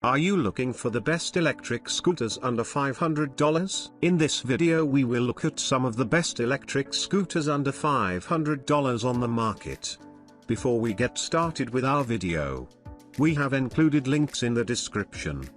Are you looking for the best electric scooters under $500? In this video we will look at some of the best electric scooters under $500 on the market. Before we get started with our video, we have included links in the description,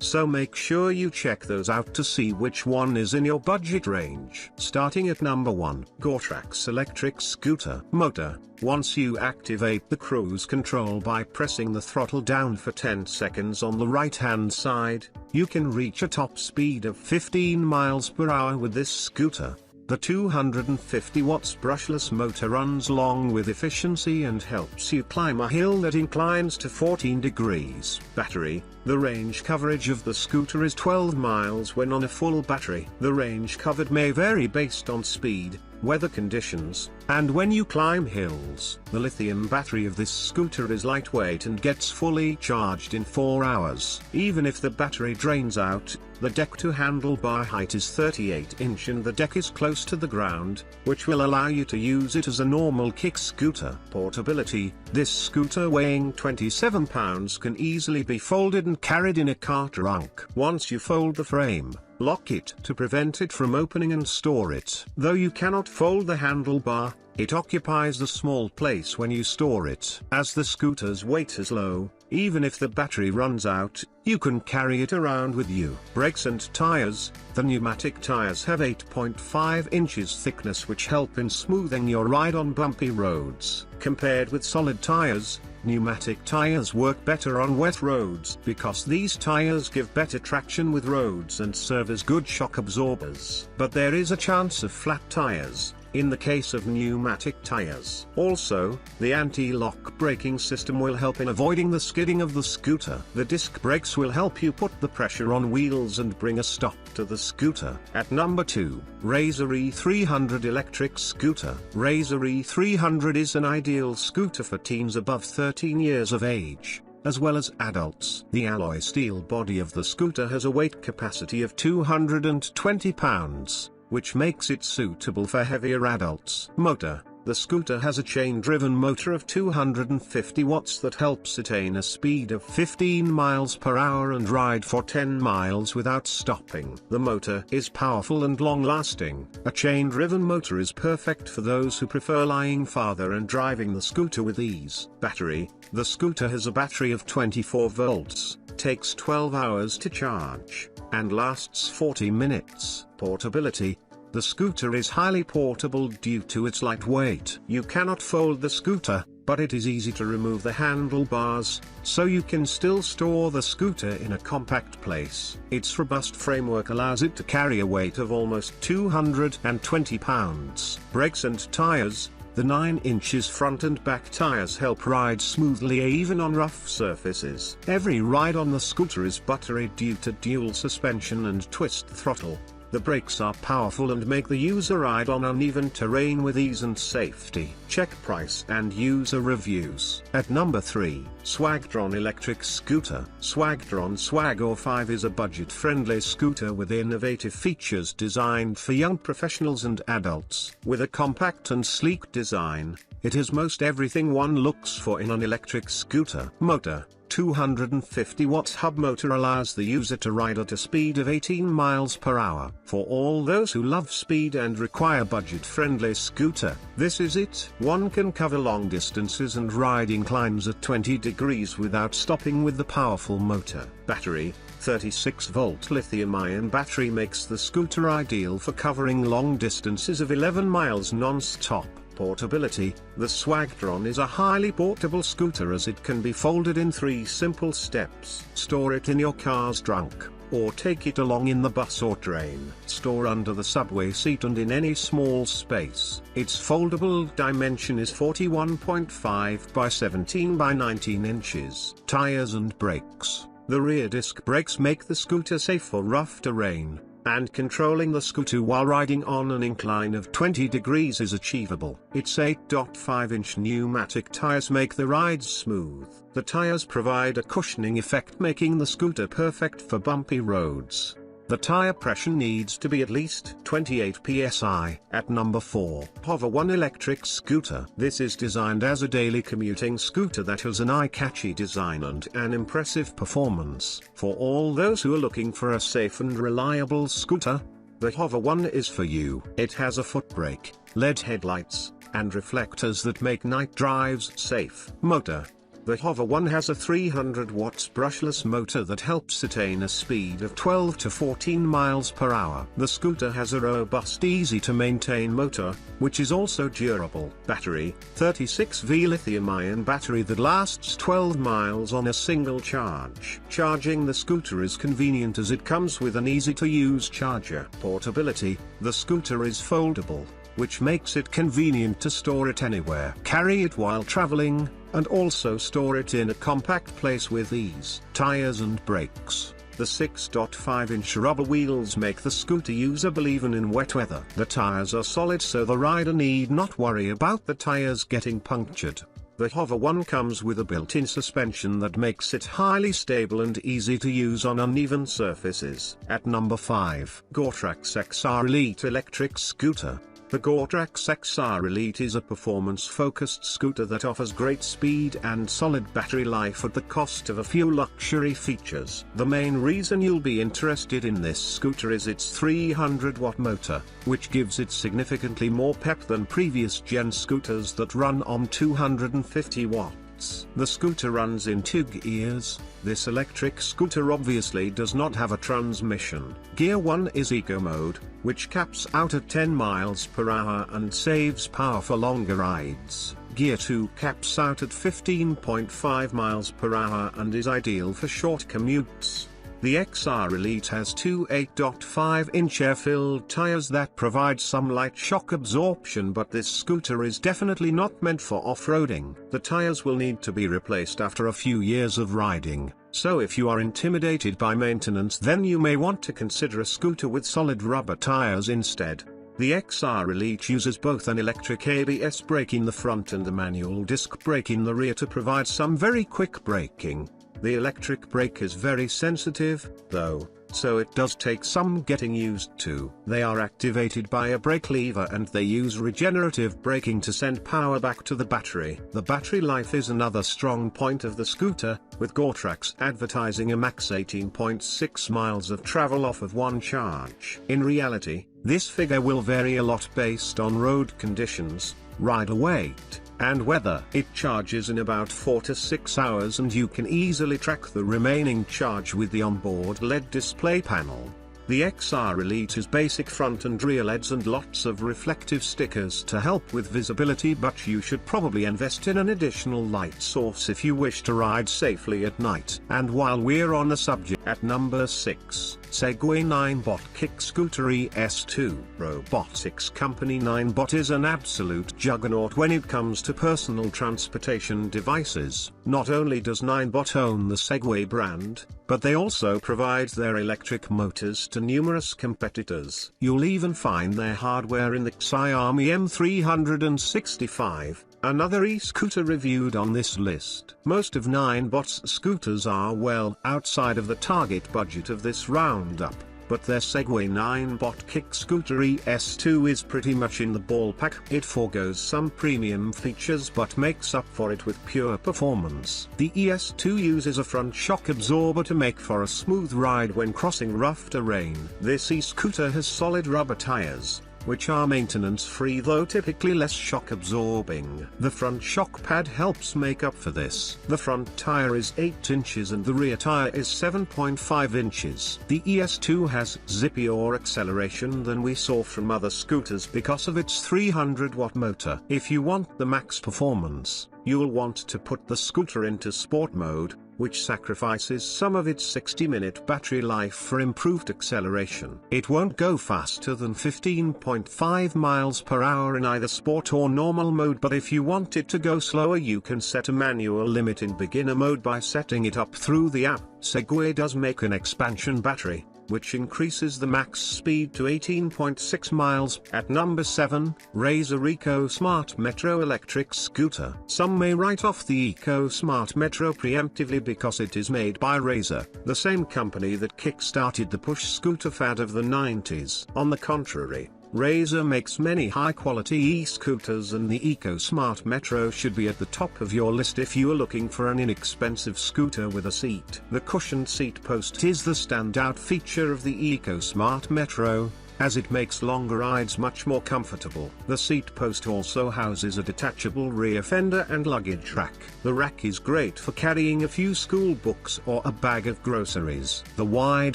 so make sure you check those out to see which one is in your budget range. Starting at number 1, Goretrax electric scooter motor. Once you activate the cruise control by pressing the throttle down for 10 seconds on the right hand side, you can reach a top speed of 15 miles per hour with this scooter. The 250 watts brushless motor runs along with efficiency and helps you climb a hill that inclines to 14 degrees. Battery. The range coverage of the scooter is 12 miles when on a full battery. The range covered may vary based on speed, weather conditions, and when you climb hills. The lithium battery of this scooter is lightweight and gets fully charged in 4 hours. Even if the battery drains out, the deck to handlebar height is 38 inch and the deck is close to the ground, which will allow you to use it as a normal kick scooter. Portability. This scooter weighing 27 pounds can easily be folded and carried in a car trunk. Once you fold the frame, lock it to prevent it from opening and store it. Though you cannot fold the handlebar, it occupies a small place when you store it. As the scooter's weight is low, even if the battery runs out, you can carry it around with you. Brakes and tires. The pneumatic tires have 8.5 inches thickness which help in smoothing your ride on bumpy roads. Compared with solid tires, pneumatic tires work better on wet roads because these tires give better traction with roads and serve as good shock absorbers. But there is a chance of flat tires in the case of pneumatic tires. Also, the anti-lock braking system will help in avoiding the skidding of the scooter. The disc brakes will help you put the pressure on wheels and bring a stop to the scooter. At number 2, Razor E300 electric scooter. Razor E300 is an ideal scooter for teens above 13 years of age, as well as adults. The alloy steel body of the scooter has a weight capacity of 220 pounds. Which makes it suitable for heavier adults. Motor. The scooter has a chain-driven motor of 250 watts that helps attain a speed of 15 miles per hour and ride for 10 miles without stopping. The motor is powerful and long-lasting. A chain-driven motor is perfect for those who prefer lying farther and driving the scooter with ease. Battery. The scooter has a battery of 24 volts, takes 12 hours to charge, and lasts 40 minutes. Portability. The scooter is highly portable due to its light weight. You cannot fold the scooter, but it is easy to remove the handlebars, so you can still store the scooter in a compact place. Its robust framework allows it to carry a weight of almost 220 pounds. Brakes and tires. The 9 inches front and back tires help ride smoothly even on rough surfaces. Every ride on the scooter is buttery due to dual suspension and twist throttle. The brakes are powerful and make the user ride on uneven terrain with ease and safety. Check price and user reviews. At number 3, Swagtron electric scooter. Swagtron Swagor 5 is a budget-friendly scooter with innovative features designed for young professionals and adults. With a compact and sleek design, it has most everything one looks for in an electric scooter. Motor. 250 watts hub motor allows the user to ride at a speed of 18 miles per hour. For all those who love speed and require budget-friendly scooter, this is it. One can cover long distances and ride inclines at 20 degrees without stopping with the powerful motor. Battery. 36-volt lithium-ion battery makes the scooter ideal for covering long distances of 11 miles non-stop. Portability. The Swagtron is a highly portable scooter as it can be folded in 3 simple steps. Store it in your car's trunk, or take it along in the bus or train. Store under the subway seat and in any small space. Its foldable dimension is 41.5 by 17 by 19 inches. Tires and brakes. The rear disc brakes make the scooter safe for rough terrain, and controlling the scooter while riding on an incline of 20 degrees is achievable. Its 8.5-inch pneumatic tires make the rides smooth. The tires provide a cushioning effect making the scooter perfect for bumpy roads. The tire pressure needs to be at least 28 psi. At number 4, Hover One electric scooter. This is designed as a daily commuting scooter that has an eye-catchy design and an impressive performance. For all those who are looking for a safe and reliable scooter, the Hover One is for you. It has a foot brake, LED headlights, and reflectors that make night drives safe. Motor. The Hover One has a 300 watts brushless motor that helps attain a speed of 12 to 14 miles per hour. The scooter has a robust, easy-to-maintain motor, which is also durable. Battery, 36V lithium-ion battery that lasts 12 miles on a single charge. Charging the scooter is convenient as it comes with an easy-to-use charger. Portability, the scooter is foldable, which makes it convenient to store it anywhere. Carry it while traveling, and also store it in a compact place with ease. Tires and brakes. The 6.5-inch rubber wheels make the scooter usable even in wet weather. The tires are solid so the rider need not worry about the tires getting punctured. The Hover One comes with a built-in suspension that makes it highly stable and easy to use on uneven surfaces. At number 5, GoTrax XR Elite Electric Scooter. The GoTrax XR Elite is a performance-focused scooter that offers great speed and solid battery life at the cost of a few luxury features. The main reason you'll be interested in this scooter is its 300-watt motor, which gives it significantly more pep than previous gen scooters that run on 250 watts. The scooter runs in 2 gears. This electric scooter obviously does not have a transmission. Gear 1 is Eco Mode, which caps out at 10 miles per hour and saves power for longer rides. Gear 2 caps out at 15.5 miles per hour and is ideal for short commutes. The XR Elite has two 8.5-inch air-filled tires that provide some light shock absorption, but this scooter is definitely not meant for off-roading. The tires will need to be replaced after a few years of riding, so if you are intimidated by maintenance then you may want to consider a scooter with solid rubber tires instead. The XR Elite uses both an electric ABS brake in the front and a manual disc brake in the rear to provide some very quick braking. The electric brake is very sensitive, though, so it does take some getting used to. They are activated by a brake lever and they use regenerative braking to send power back to the battery. The battery life is another strong point of the scooter, with GoTrax advertising a max 18.6 miles of travel off of one charge. In reality, this figure will vary a lot based on road conditions, rider weight, and weather. It charges in about 4 to 6 hours and you can easily track the remaining charge with the onboard LED display panel. The XR Elite is basic front and rear LEDs and lots of reflective stickers to help with visibility, but you should probably invest in an additional light source if you wish to ride safely at night. And while we're on the subject, at number 6, Segway 9bot Kick Scooter ES2. Robotics company 9bot is an absolute juggernaut when it comes to personal transportation devices. Not only does 9bot own the Segway brand, but they also provide their electric motors to numerous competitors. You'll even find their hardware in the Xiaomi M365, another e-scooter reviewed on this list. Most of 9bot's scooters are well outside of the target budget of this roundup, but their Segway 9bot Kick Scooter ES2 is pretty much in the ballpark. It forgoes some premium features but makes up for it with pure performance. The ES2 uses a front shock absorber to make for a smooth ride when crossing rough terrain. This e-scooter has solid rubber tires, which are maintenance-free though typically less shock-absorbing. The front shock pad helps make up for this. The front tire is 8 inches and the rear tire is 7.5 inches. The ES2 has zippier acceleration than we saw from other scooters because of its 300-watt motor. If you want the max performance, you'll want to put the scooter into sport mode, which sacrifices some of its 60-minute battery life for improved acceleration. It won't go faster than 15.5 miles per hour in either sport or normal mode, but if you want it to go slower you can set a manual limit in beginner mode by setting it up through the app. Segway does make an expansion battery, which increases the max speed to 18.6 miles. At number 7, Razor Eco Smart Metro Electric Scooter. Some may write off the Eco Smart Metro preemptively because it is made by Razor, the same company that kick-started the push scooter fad of the 90s. On the contrary, Razor makes many high-quality e-scooters, and the Eco Smart Metro should be at the top of your list if you are looking for an inexpensive scooter with a seat. The cushioned seat post is the standout feature of the Eco Smart Metro, as it makes longer rides much more comfortable. The seat post also houses a detachable rear fender and luggage rack. The rack is great for carrying a few school books or a bag of groceries. The wide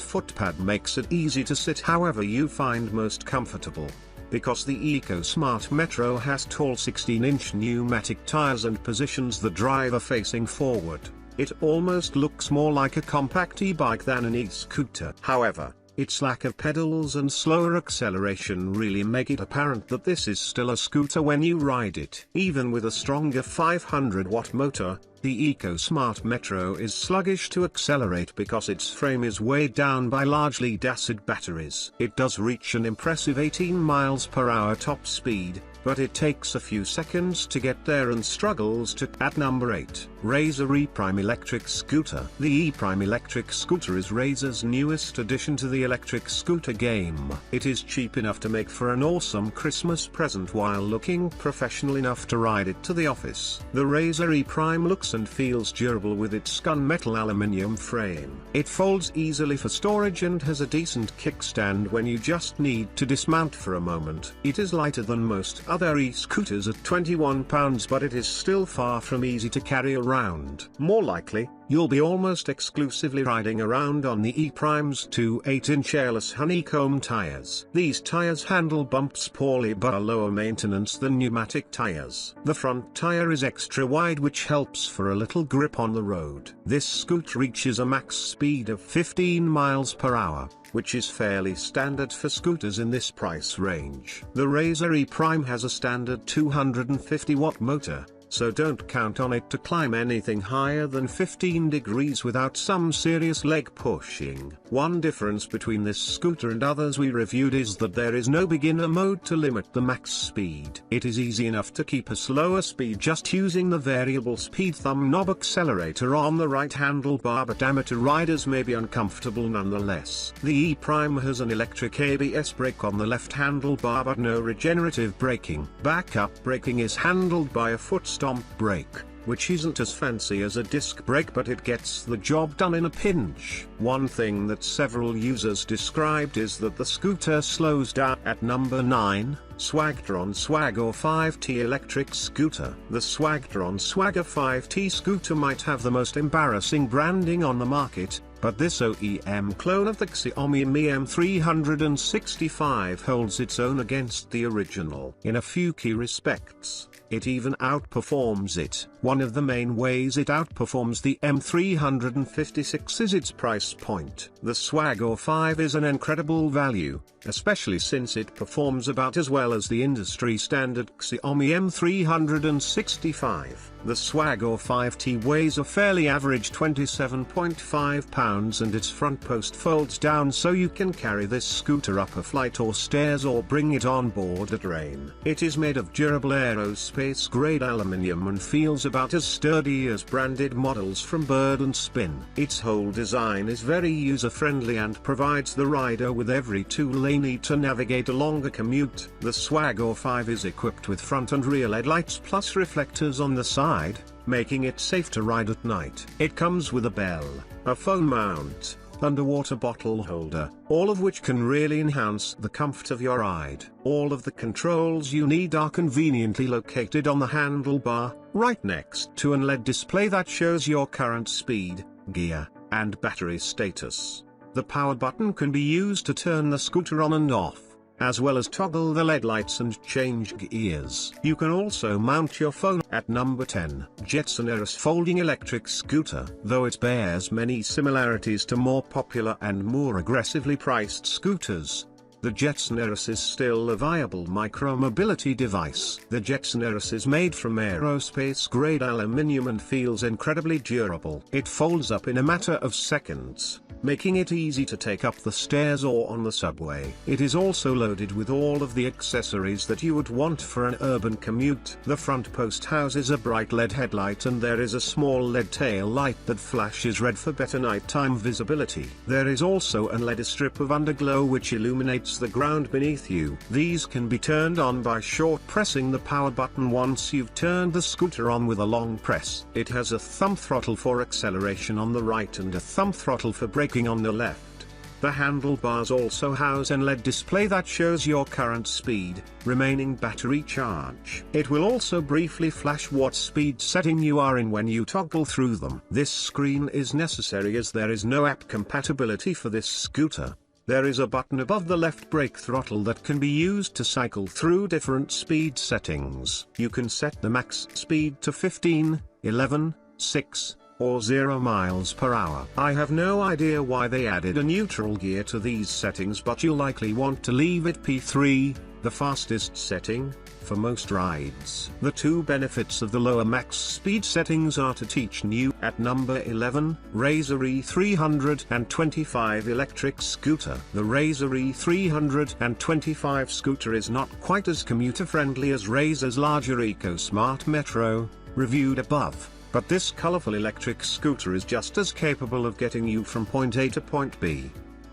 footpad makes it easy to sit however you find most comfortable. Because the Eco Smart Metro has tall 16-inch pneumatic tires and positions the driver facing forward, it almost looks more like a compact e-bike than an e-scooter. However, its lack of pedals and slower acceleration really make it apparent that this is still a scooter when you ride it. Even with a stronger 500-watt motor, the Eco Smart Metro is sluggish to accelerate because its frame is weighed down by large lead-acid batteries. It does reach an impressive 18 miles per hour top speed, but it takes a few seconds to get there and struggles to. At number 8, Razor E-Prime Electric Scooter. The E-Prime Electric Scooter is Razor's newest addition to the electric scooter game. It is cheap enough to make for an awesome Christmas present while looking professional enough to ride it to the office. The Razor E-Prime looks and feels durable with its gunmetal aluminium frame. It folds easily for storage and has a decent kickstand when you just need to dismount for a moment. It is lighter than most other e-scooters at 21 pounds, but it is still far from easy to carry around. More likely, you'll be almost exclusively riding around on the E-Prime's two 8-inch airless honeycomb tires. These tires handle bumps poorly but are lower maintenance than pneumatic tires. The front tire is extra wide, which helps for a little grip on the road. This scooter reaches a max speed of 15 miles per hour, which is fairly standard for scooters in this price range. The Razor E-Prime has a standard 250-watt motor, so don't count on it to climb anything higher than 15 degrees without some serious leg pushing. One difference between this scooter and others we reviewed is that there is no beginner mode to limit the max speed. It is easy enough to keep a slower speed just using the variable speed thumb knob accelerator on the right handlebar, but amateur riders may be uncomfortable nonetheless. The E-Prime has an electric ABS brake on the left handlebar but no regenerative braking. Backup braking is handled by a foot stomp brake, which isn't as fancy as a disc brake, but it gets the job done in a pinch. One thing that several users described is that the scooter slows down. At number 9, Swagtron Swagger 5T Electric Scooter. The Swagtron Swagger 5T scooter might have the most embarrassing branding on the market, but this OEM clone of the Xiaomi Mi M365 holds its own against the original. In a few key respects, it even outperforms it. One of the main ways it outperforms the M356 is its price point. The Swagger 5 is an incredible value, especially since it performs about as well as the industry standard Xiaomi M365. The Swagger 5T weighs a fairly average 27.5 pounds and its front post folds down so you can carry this scooter up a flight or stairs or bring it on board at rain. It is made of durable aerospace grade aluminium and feels about as sturdy as branded models from Bird and Spin. Its whole design is very user-friendly and provides the rider with every tool they need to navigate a longer commute. The Swagger 5 is equipped with front and rear LED lights plus reflectors on the side, making it safe to ride at night. It comes with a bell, a phone mount, and a water bottle holder, all of which can really enhance the comfort of your ride. All of the controls you need are conveniently located on the handlebar, right next to an LED display that shows your current speed, gear, and battery status. The power button can be used to turn the scooter on and off, as well as toggle the LED lights and change gears. You can also mount your phone. At number 10, Jetson Eris Folding Electric Scooter. Though it bears many similarities to more popular and more aggressively priced scooters, The Jetson Eris is still a viable micro-mobility device. The Jetson Eris is made from aerospace-grade aluminium and feels incredibly durable. It folds up in a matter of seconds, making it easy to take up the stairs or on the subway. It is also loaded with all of the accessories that you would want for an urban commute. The front post houses a bright LED headlight, and there is a small LED tail light that flashes red for better nighttime visibility. There is also an LED strip of underglow which illuminates the ground beneath you. These can be turned on by short pressing the power button once you've turned the scooter on with a long press. It has a thumb throttle for acceleration on the right and a thumb throttle for braking on the left. The handlebars also house an LED display that shows your current speed, remaining battery charge. It will also briefly flash what speed setting you are in when you toggle through them. This screen is necessary as there is no app compatibility for this scooter. There is a button above the left brake throttle that can be used to cycle through different speed settings. You can set the max speed to 15, 11, 6, or 0 miles per hour. I have no idea why they added a neutral gear to these settings, but you'll likely want to leave it P3, the fastest setting, for most rides. The two benefits of the lower max speed settings are to teach new. At number 11, Razor E325 electric scooter. The Razor E325 scooter is not quite as commuter friendly as Razor's larger EcoSmart Metro, reviewed above. But this colorful electric scooter is just as capable of getting you from point A to point B.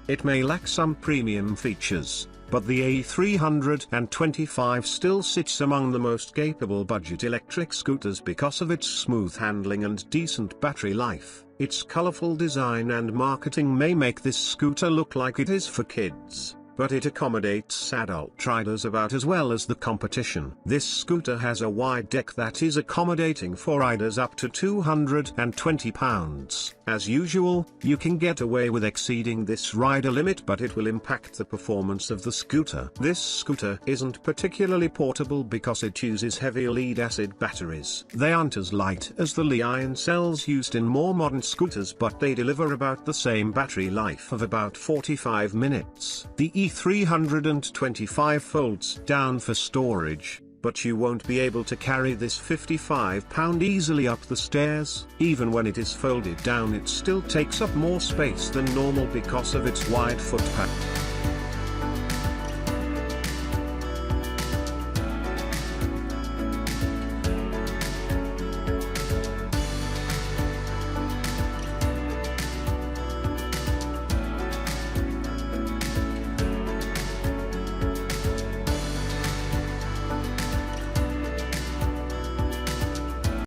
It may lack some premium features, but the A325 still sits among the most capable budget electric scooters because of its smooth handling and decent battery life. Its colorful design and marketing may make this scooter look like it is for kids, but it accommodates adult riders about as well as the competition. This scooter has a wide deck that is accommodating for riders up to 220 pounds. As usual, you can get away with exceeding this rider limit, but it will impact the performance of the scooter. This scooter isn't particularly portable because it uses heavy lead-acid batteries. They aren't as light as the Li-ion cells used in more modern scooters, but they deliver about the same battery life of about 45 minutes. The E325 folds down for storage, but you won't be able to carry this 55-pound easily up the stairs. Even when it is folded down, it still takes up more space than normal because of its wide footpad.